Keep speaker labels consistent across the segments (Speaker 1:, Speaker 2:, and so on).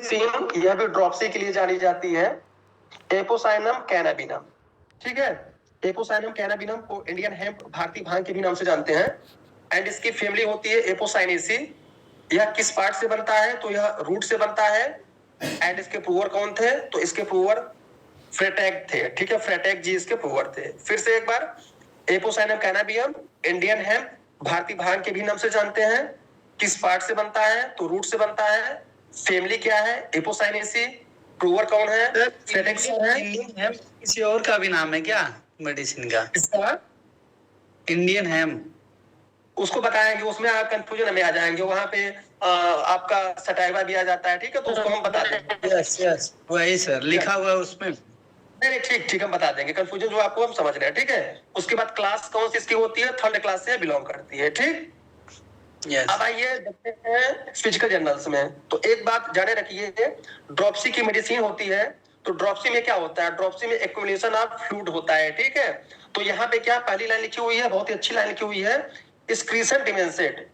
Speaker 1: Medicine यह भी dropsy के लिए जानी जाती है, एपोसाइनम कैनाबिनम। ठीक है, एपोसाइनम कैनाबिनम को इंडियन हेम्प भारतीय भांग के भी नाम से जानते हैं। एंड इसकी फैमिली होती है एपोसाइनेसी। यह किस पार्ट से बनता है? तो यह रूट से बनता है। एंड इसके प्रूवर कौन थे? तो इसके प्रूवर फ्रेटैग थे। ठीक है, फ्रेटैग जी इसके प्रूवर थे। फिर से एक बार, एपोसाइनम कैनाबियम इंडियन हेम्प भारतीय भांग के भी नाम से जानते हैं। किस पार्ट से बनता है? तो रूट से बनता है। फैमिली क्या है? एपोसाइनेसी। प्रूवर कौन है? फ्रेटैग है।
Speaker 2: किसी और का भी नाम है क्या मेडिसिन का?
Speaker 1: इसका
Speaker 2: इंडियन हेम,
Speaker 1: उसको बताएंगे, उसमें आप कंफ्यूजन में आ जाएंगे। वहां पे आपका सटाइवा भी आ जाता है। ठीक है, तो उसको हम बता देंगे।
Speaker 2: यस यस वही सर लिखा हुआ है उसमें।
Speaker 1: नहीं ठीक ठीक, हम बता देंगे। कंफ्यूजन जो आपको हम समझ रहे हैं। ठीक है, उसके बाद क्लास कौन सी इसकी होती है? थर्ड क्लास से बिलोंग करती है। ठीक,
Speaker 2: yes.
Speaker 1: अब आइए देखते हैं फिजिकल जर्नल्स में। तो एक बात जाने रखिए, ड्रॉप्सी की मेडिसिन होती है। तो ड्रॉप्सी में क्या होता है? ड्रॉप्सी में एक्युमुलेशन ऑफ फ्लूइड होता है। ठीक है, तो यहाँ पे क्या पहली लाइन लिखी हुई है, बहुत ही अच्छी लाइन लिखी हुई है, एक्सक्रीशन डिमेंसेड।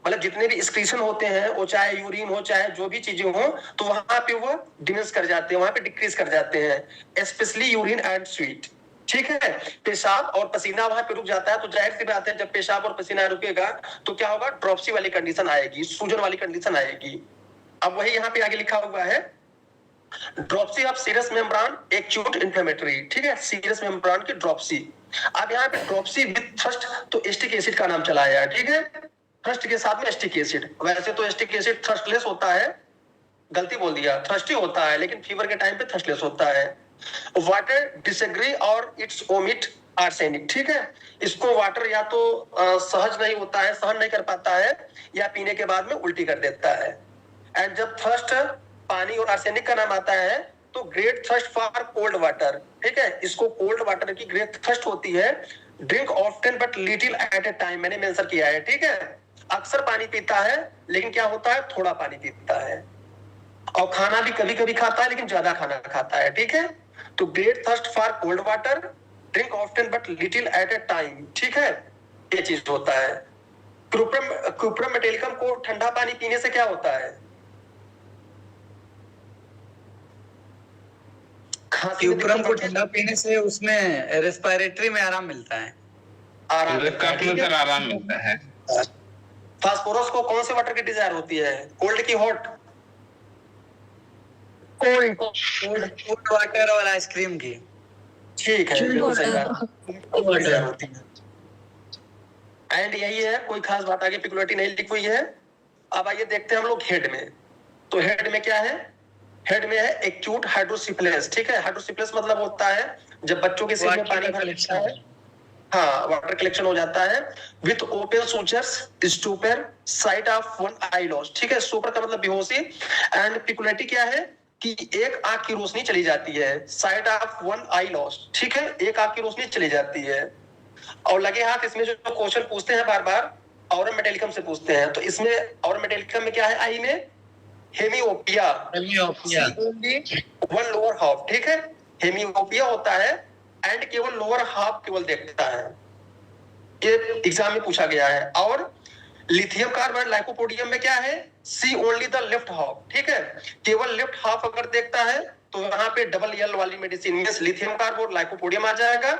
Speaker 1: मतलब जितने भी एक्सक्रीशन होते हैं, वो चाहे यूरिन हो चाहे जो भी चीजें हो, तो वहां पे वो डिमेंस कर जाते हैं, वहां पे डिक्रीज कर जाते हैं, स्पेशली यूरिन एंड स्वीट। ठीक है, पेशाब और पसीना वहां पे रुक जाता है। तो जाहिर सी बात है, जब पेशाब और पसीना रुकेगा तो क्या होगा? ड्रॉप्सी वाली कंडीशन आएगी, सूजन वाली कंडीशन आएगी। अब वही यहाँ पे आगे लिखा हुआ है, dropsy of serous membrane acute inflammatory. ठीक है, सीरस मेम्ब्रान की ड्रॉप्सी। अब यहाँ पे ड्रॉप्सी विद थ्रस्ट, तो एस्टिक एसिड का नाम चलाया है। ठीक है, थ्रस्ट के साथ में एस्टिक एसिड। वैसे तो एस्टिक एसिड थ्रस्टलेस होता है, गलती बोल दिया, थ्रस्टी होता है, लेकिन फीवर के टाइम पे थ्रस्टलेस होता है। वाटर डिसएग्री और इट्स ओमिट आर्सेनिक। ठीक है, इसको वाटर या तो सहज नहीं होता है, सहन नहीं कर पाता है, या पीने के बाद में उल्टी कर देता है। एंड जब थर्स्ट पानी और आर्सेनिक का नाम आता है, तो great thirst for cold water. ठीक है, इसको कोल्ड वाटर की ग्रेट थर्स्ट होती है। Drink often but little at a time, मैंने मेंशन किया है। ठीक है, अक्सर पानी पीता है, लेकिन क्या होता है? थोड़ा पानी पीता है। और खाना भी कभी कभी खाता है, लेकिन ज्यादा खाना खाता है। ठीक है, तो great thirst for cold water, drink often but little at a time. ठीक है, ये चीज होता है। क्यूप्रम मेटेलिकम को ठंडा पानी पीने से क्या होता है?
Speaker 2: क्यूप्रम को ठंडा पीने से उसमें रेस्पिरेटरी में आराम मिलता है,
Speaker 1: आराम मिलता है। फास्फोरस को कौन से वाटर की डिजायर होती है? कोल्ड की हॉट?
Speaker 2: कोल्ड वाटर और आइसक्रीम की।
Speaker 1: ठीक है, बिल्कुल सही बात है। एंड यही है, कोई खास बात आगे पिकुलरिटी नहीं लिखी हुई है। अब आइए देखते हैं हम लोग हेड में। तो हेड में क्या है? हेड में है एक्यूट हाइड्रोसिफिलिस। ठीक है, हाइड्रोसिफिलिस मतलब होता है जब बच्चों के सिर में पानी भर लेता है, हाँ, वाटर कलेक्शन हो जाता है, with open sutures, stupor, site of one I loss. ठीक है, सुपर का मतलब बेहोशी। एंड पिकुलरिटी क्या है कि एक आंख की रोशनी चली जाती है, site of one I loss. ठीक है, एक आंख की रोशनी चली जाती है। और लगे हाथ इसमें जो क्वेश्चन पूछते हैं बार बार, ऑरम मेटेलिकम से पूछते हैं। तो इसमें ऑरम मेटेलिकम में क्या है? आई में हेमियोपिया, वन लोअर हाफ। ठीक है, हेमियोपिया होता है एंड केवल लोअर हाफ केवल देखता है, ये एग्जाम में पूछा गया है। और लिथियम कार्बाइड लाइकोपोडियम में क्या है? सी ओनली द लेफ्ट हाफ। ठीक है, केवल लेफ्ट हाफ अगर देखता है तो वहां पे डबल एल वाली मेडिसिन में लिथियम कार्बाइड लाइकोपोडियम आ जाएगा।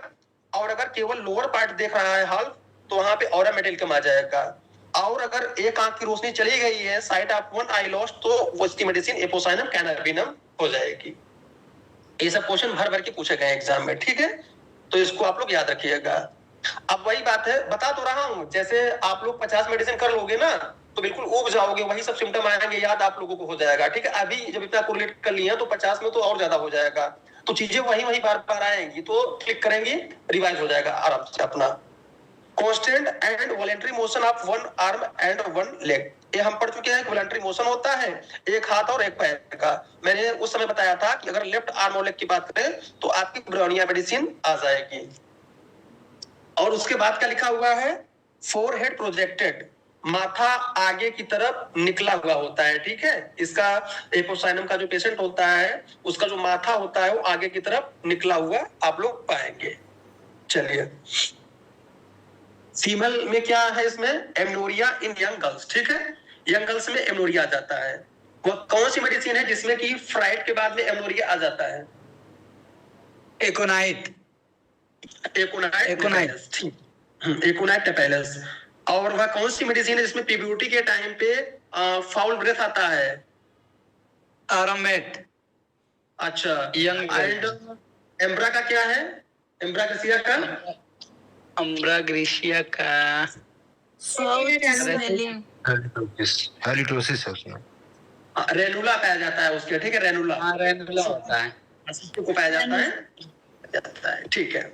Speaker 1: और अगर केवल लोअर पार्ट देख रहा है हाल, तो वहां पे ऑरम मेटेलिकम आ जाएगा। और अगर एक आंख की रोशनी चली गई है, site of one I lost, तो उसकी मेडिसिन एपोसाइनम कैनाबिनम हो जाएगी। ये सब क्वेश्चन भर भर के पूछे गए एग्जाम में। ठीक है, तो इसको आप लोग याद रखिएगा। अब वही बात है, बता तो रहा हूं, जैसे आप लोग 50 मेडिसिन कर लोगे ना, तो बिल्कुल उब जाओगे, वही सब सिम्टम आएंगे, याद आप लोगों को हो जाएगा। ठीक है, अभी जब इतना कोरिलेट कर लिया तो 50 में तो और ज्यादा हो जाएगा। तो चीजें वही वही बार बार आएंगी, तो क्लिक करेंगे, रिवाइज हो जाएगा आराम से अपना। Constant and voluntary motion of one arm and one leg, ये हम पढ़ चुके हैं कि वॉलेंटरी मोशन होता है एक हाथ और एक पैर का। मैंने उस समय बताया था कि अगर लेफ्ट आर्म और लेग की बात करें तो आपकी ब्राउनिया मेडिसिन आ जाएगी। और उसके बाद क्या लिखा हुआ है? फोरहेड प्रोजेक्टेड, माथा आगे की तरफ निकला हुआ होता है। ठीक है, इसका एपोसाइनम का जो पेशेंट होता है, उसका जो माथा होता है वो आगे की तरफ निकला हुआ आप लोग पाएंगे। चलिए, फीमेल में क्या है? इसमें एमनोरिया इन यंग गर्ल्स। ठीक है, यंग गर्ल्स में एमनोरिया आ जाता है। वह कौन सी मेडिसिन है जिसमें कि फ्राइड के बाद में एमोनिया आ जाता है?
Speaker 2: एकोनाइट।
Speaker 1: एकोनाइट
Speaker 2: एकोनाइट।
Speaker 1: नेपेलस, ठीक। एकोनाइट नेपेलस। और वह कौन सी मेडिसिन है जिसमें पीबीओटी के टाइम पे फाउल ब्रेथ आता है?
Speaker 2: आरामेट।
Speaker 1: अच्छा।
Speaker 2: यंग
Speaker 1: एंड एम्ब्रा का क्या है? एम्ब्रा ग्रेसिया का?
Speaker 2: अम्ब्रा ग्रेसिया का
Speaker 3: हेलिटोसिस है उसमें।
Speaker 1: रेनुला पाया जाता है उसके, ठीक है, रेनुला।
Speaker 2: हाँ, रेनुला होता है।
Speaker 1: को पाया जाता है, ठीक है।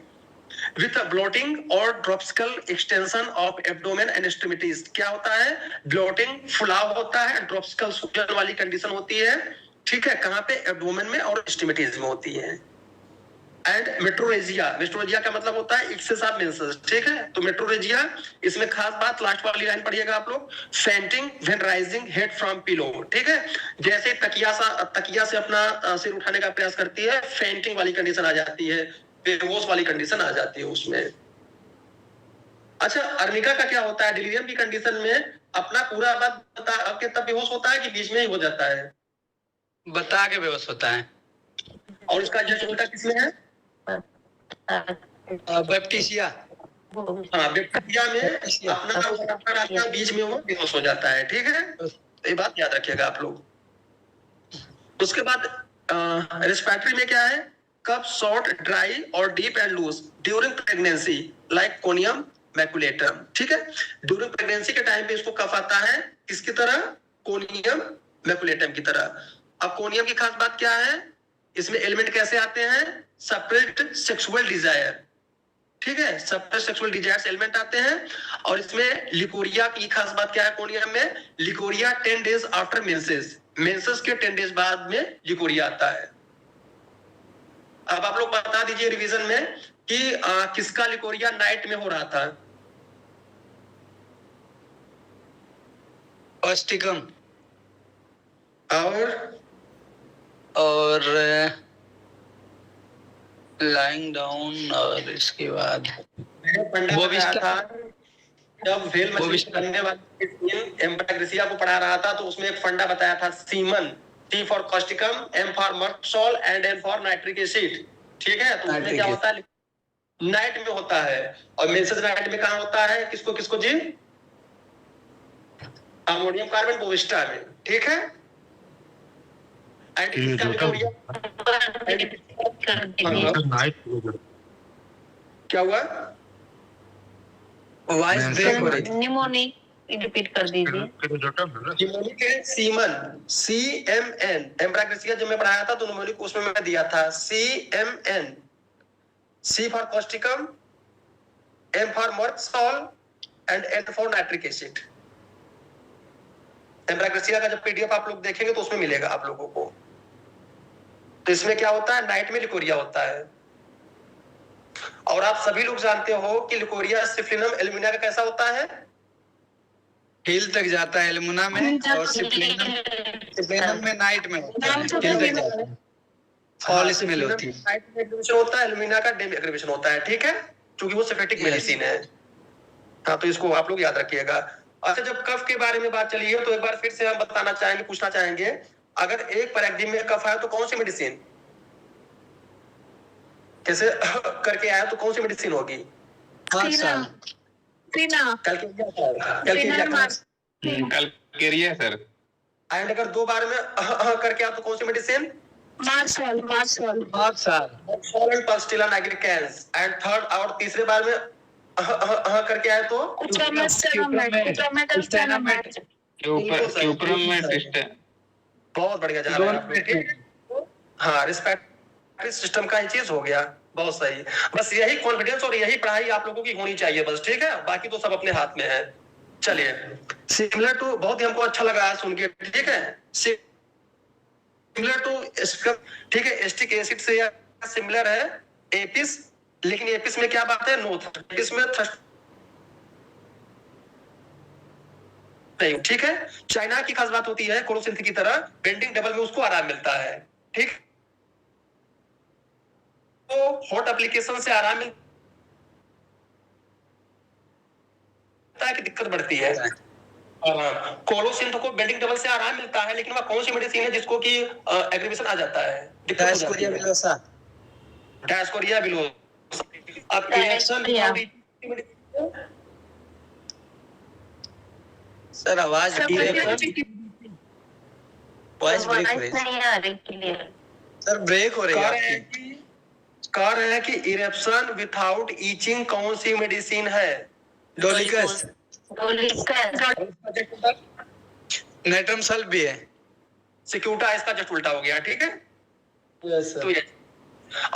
Speaker 1: विथ ब्लोटिंग और dropsical extension of abdomen and extremities, क्या होता है? ब्लोटिंग, फुलाव होता है, ड्रॉप्सिकल सूजन वाली कंडीशन होती है, ठीक है, कहां पे? एब्डोमेन में और एक्सट्रीमिटीज में होती है। एंड मेट्रोरेजिया, मेट्रोरेजिया का मतलब होता है एक्सेस ऑफ मेंसेस, ठीक है। तो मेट्रोरेजिया, इसमें खास बात लास्ट वाली लाइन पढ़िएगा आप लोग, fainting when rising head from pillow, ठीक है। जैसे तकिया से अपना सिर उठाने का प्रयास करती है, फेंटिंग वाली कंडीशन आ जाती है, बेहोश वाली कंडीशन आ जाती है उसमें। अच्छा, अर्निका का क्या होता है? डिलीरियम की कंडीशन में अपना पूरा बात बता के तब बेहोश होता है कि बीच में ही हो जाता है?
Speaker 2: बता के बेहोश होता है।
Speaker 1: और इसका जस्ट उल्टा किसमें है?
Speaker 2: बैप्टिसिया।
Speaker 1: हाँ, बैक्टीरिया में अपना रास्ता बीच में वो बेहोश हो जाता है, ठीक है। तो ये बात याद रखिएगा आप लोग। उसके बाद रेस्पिरेटरी में क्या है? कफ शॉर्ट, ड्राई और deep and loose during pregnancy, like conium maculatum, ठीक है। ड्यूरिंग प्रेगनेंसी के टाइम पे इसको कफ आता है, किसकी तरह? कोनियम मैकुलेटम की तरह। अब कोनियम की खास बात क्या है? इसमें एलिमेंट कैसे आते हैं? सेपरेट सेक्सुअल डिजायर, ठीक है, सप्रेस्ड सेक्सुअल डिजायर्स एलिमेंट आते हैं। और इसमें लिकोरिया की खास बात क्या है? कोनियम में leucorrhoea 10 days after menses, menses के 10 डेज बाद में लिकोरिया आता है। अब आप लोग बता दीजिए रिवीजन में कि किसका लिकोरिया नाइट में हो रहा था?
Speaker 2: ऑस्टिकम।
Speaker 1: और
Speaker 2: लाइंग डाउन, और इसके बाद
Speaker 1: वो भी था जब वेल मछली करने वाले एम्ब्राग्रेसिया को पढ़ा रहा था, तो उसमें एक फंडा बताया था, सीमन, T for causticum, M for merc sol and N for nitric acid, ठीक है। तो उसमें क्या होता है? नाइट में होता है। और मेंसेस नाइट में कहां होता है? किसको किसको जी? अमोनियम कार्बन बोविस्टा में, ठीक है। क्या हुआ?
Speaker 2: वॉइस ब्रेक हो रही थी।
Speaker 4: निमोनिक रिपीट कर दीजिए।
Speaker 1: निमोनिक है सीमन, CMN। एम्ब्राग्रेसिया जब मैं पढ़ाया था तो निमोनिक उसमें मैं दिया था CMN, C for causticum, M for merc sol and N for nitric acid. Ambra grisea का जब PDF आप लोग देखेंगे तो उसमें मिलेगा आप लोगों को। तो इसमें क्या होता है? नाइट में लिकोरिया होता है। और आप सभी लोग जानते हो कि लिकोरिया सिफिलिनम एल्यूमिना का कैसा होता है?
Speaker 2: हिल तक जाता है एल्यूमिना में, और सिप्लिनम में नाइट में होता है, हिल तक जाता है, फॉल स्मेल होती है।
Speaker 1: नाइट में एग्रीवेशन होता है, एल्यूमिना का डे एग्रीवेशन होता है, ठीक है, क्योंकि वो सिंथेटिक मेडिसिन है। हाँ, तो इसको आप लोग याद रखिएगा। अच्छा, जब कफ के बारे में बात चली है तो एक बार फिर से हम बताना चाहेंगे, पूछना चाहेंगे, अगर एक पैराग्जिम में कफ आया तो कौन सी मेडिसिन? कैसे करके आया तो कौन सी मेडिसिन होगी?
Speaker 3: Calcarea sir.
Speaker 1: एंड अगर दो बार में करके आया तो कौन सी medicine?
Speaker 4: Merc sol
Speaker 1: and pulsatilla nigricans. And third और तीसरे बार में करके आए तो बहुत बढ़िया जा रहा है। हाँ, रिस्पेक्टिव सिस्टम का ही चीज हो गया, बहुत सही। बस यही कॉन्फिडेंस और यही पढ़ाई आप लोगों की होनी चाहिए बस, ठीक है, बाकी तो सब अपने हाथ में है। चलिए, सिमिलर टू, बहुत ही हमको अच्छा लगा सुन के, ठीक है, सिमिलर टू, ठीक है, एस्टिक एसिड से सिमिलर है एपिस, लेकिन एपिस में क्या बात है? नो, एपिस में नहीं, ठीक है। चाइना की खास बात होती है क्लोरोसिंथ की तरह बेंडिंग डबल में उसको आराम मिलता है, ठीक, तो हॉट एप्लीकेशन से आराम मिलता है कि दिक्कत बढ़ती है? आराम। कोलोसिन को बेंडिंग ट्रबल से आराम मिलता है, लेकिन वह कौन सी मेडिसिन है जिसको कि एग्रीवेशन आ जाता है, दिक्कत हो जाती
Speaker 2: डायस्कोरिया
Speaker 1: है?
Speaker 2: विलोसा।
Speaker 1: Dioscorea villosa. अब इरेक्शन
Speaker 2: सर आवाज वॉइस ब्रेक हो रही है
Speaker 4: नहीं आ रही क्लियर।
Speaker 2: सर, ब्रेक हो रही है आपकी।
Speaker 1: कह रहे हैं कि इरेप्शन विथआउट ईचिंग कौन सी मेडिसिन है?
Speaker 2: डोलिकस।
Speaker 4: डोलिकस।
Speaker 2: नेट्रम सल्फ भी है।
Speaker 1: सिक्यूटा इसका जस्ट उल्टा हो गया, ठीक है।
Speaker 2: यस
Speaker 1: तो ये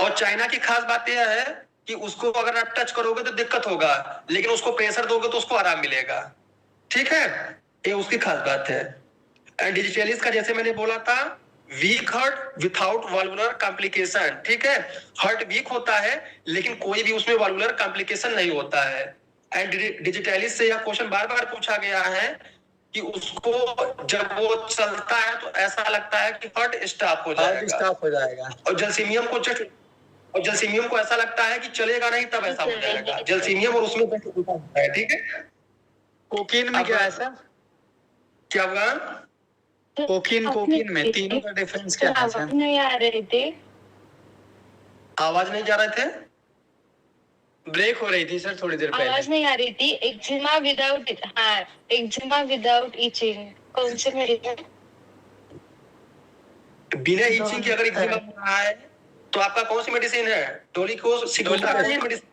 Speaker 1: और चाइना की खास बात यह है कि उसको अगर आप टच करोगे तो दिक्कत होगा, लेकिन उसको प्रेशर दोगे तो उसको आराम मिलेगा, ठीक है। ये उसकी खास बात है। एंड डिजिटलिस का जैसे मैंने बोला था, week heart without valvular complication, ठीक है। हार्ट वीक होता है लेकिन कोई भी उसमें वाल्वुलर कॉम्प्लिकेशन नहीं होता है। एंड डिजिटलिस से यह क्वेश्चन बार बार पूछा गया है कि उसको जब वो चलता है तो ऐसा लगता है कि हार्ट स्टॉप हो जाएगा। और जलसीमियम को ऐसा लगता है कि चलेगा नहीं, तब ऐसा हो जाएगा। जलसीमियम और उसमें है, ठीक है।
Speaker 2: कोकीन में क्या है सर?
Speaker 1: क्या होगा?
Speaker 2: कोकीन में तीनों का डिफरेंस क्या है सर?
Speaker 4: नहीं आ रहे थे,
Speaker 1: आवाज नहीं जा रहे थे,
Speaker 2: ब्रेक हो रही थी सर थोड़ी देर पहले।
Speaker 4: आवाज नहीं आ रही थी। एक्जिमा विदाउट, हाँ, एक्जिमा विदाउट ईचिंग कौन से मेडिसिन?
Speaker 1: बिना ईचिंग के अगर एक्जिमा हो रहा है तो आपका कौन सी मेडिसिन है? डोलिकोस, सिकुटा, कौन सी मेडिसिन?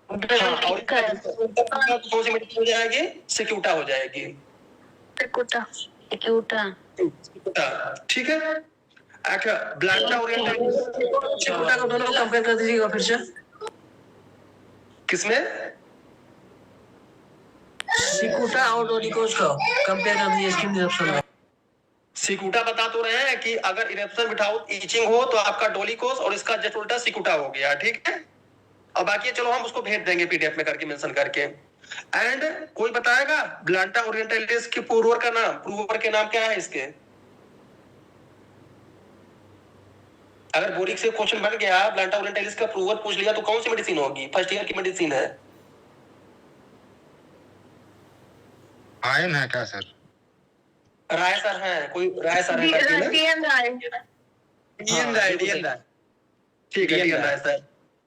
Speaker 1: हाँ, और कौन सी मेडिसिन हो जाएगी? सिक्यूटा हो जाएगी।
Speaker 4: सिक्यूटा।
Speaker 1: ठीक है। अच्छा, ब्लांटा ओरिएंटल सिक्यूटा को दोनों कंपेयर कर दीजिएगा फिर से। किसमें?
Speaker 5: सिकुटा और डोलिकोस को कंपेयर कर दीजिए स्किन इरेप्शन में।
Speaker 1: सिकुटा बता तो रहे हैं कि अगर इरेप्शन विदाउट ईचिंग हो तो आपका डोलिकोस और इसका जस्ट उल्टा सिकुटा हो गया, ठीक है। अब बाकी चलो हम उसको भेज देंगे पीडीएफ में करके मेंशन करके। एंड कोई बताएगा ब्लांटा ओरिएंटलिस के पूर्वर का नाम? पूर्वर के नाम क्या है इसके? अगर बोरिक से क्वेश्चन बन गया, ब्लांटा ओरिएंटलिस का पूर्वर पूछ लिया तो कौन सी मेडिसिन होगी? फर्स्ट ईयर की मेडिसिन है।
Speaker 3: आयन है क्या सर?
Speaker 1: राय सर है, कोई राय सर है करके ना? ठीक है, राय सर।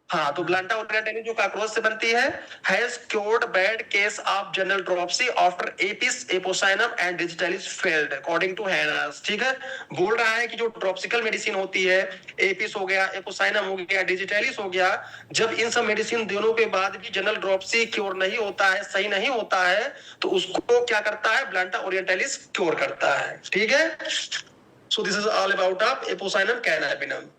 Speaker 1: हाँ, तो ब्लांटा ओरिएंटलिस जो कॉकरोच से बनती है, has cured bad case of general dropsy after apis apocynum and digitalis failed according to Hanes, ठीक है। बोल रहा है कि जो ड्रॉप्सिकल मेडिसिन होती है, एपिस हो गया, एपोसाइनम हो गया, डिजिटलिस हो गया, जब इन सब मेडिसिन दोनों के बाद भी जनरल ड्रॉपसी क्योर नहीं होता है, सही नहीं होता है, तो उसको क्या करता है? ब्लांटा ओरिएंटलिस क्योर करता है, ठीक है। So this is all about of apocynum कैनाबिनम।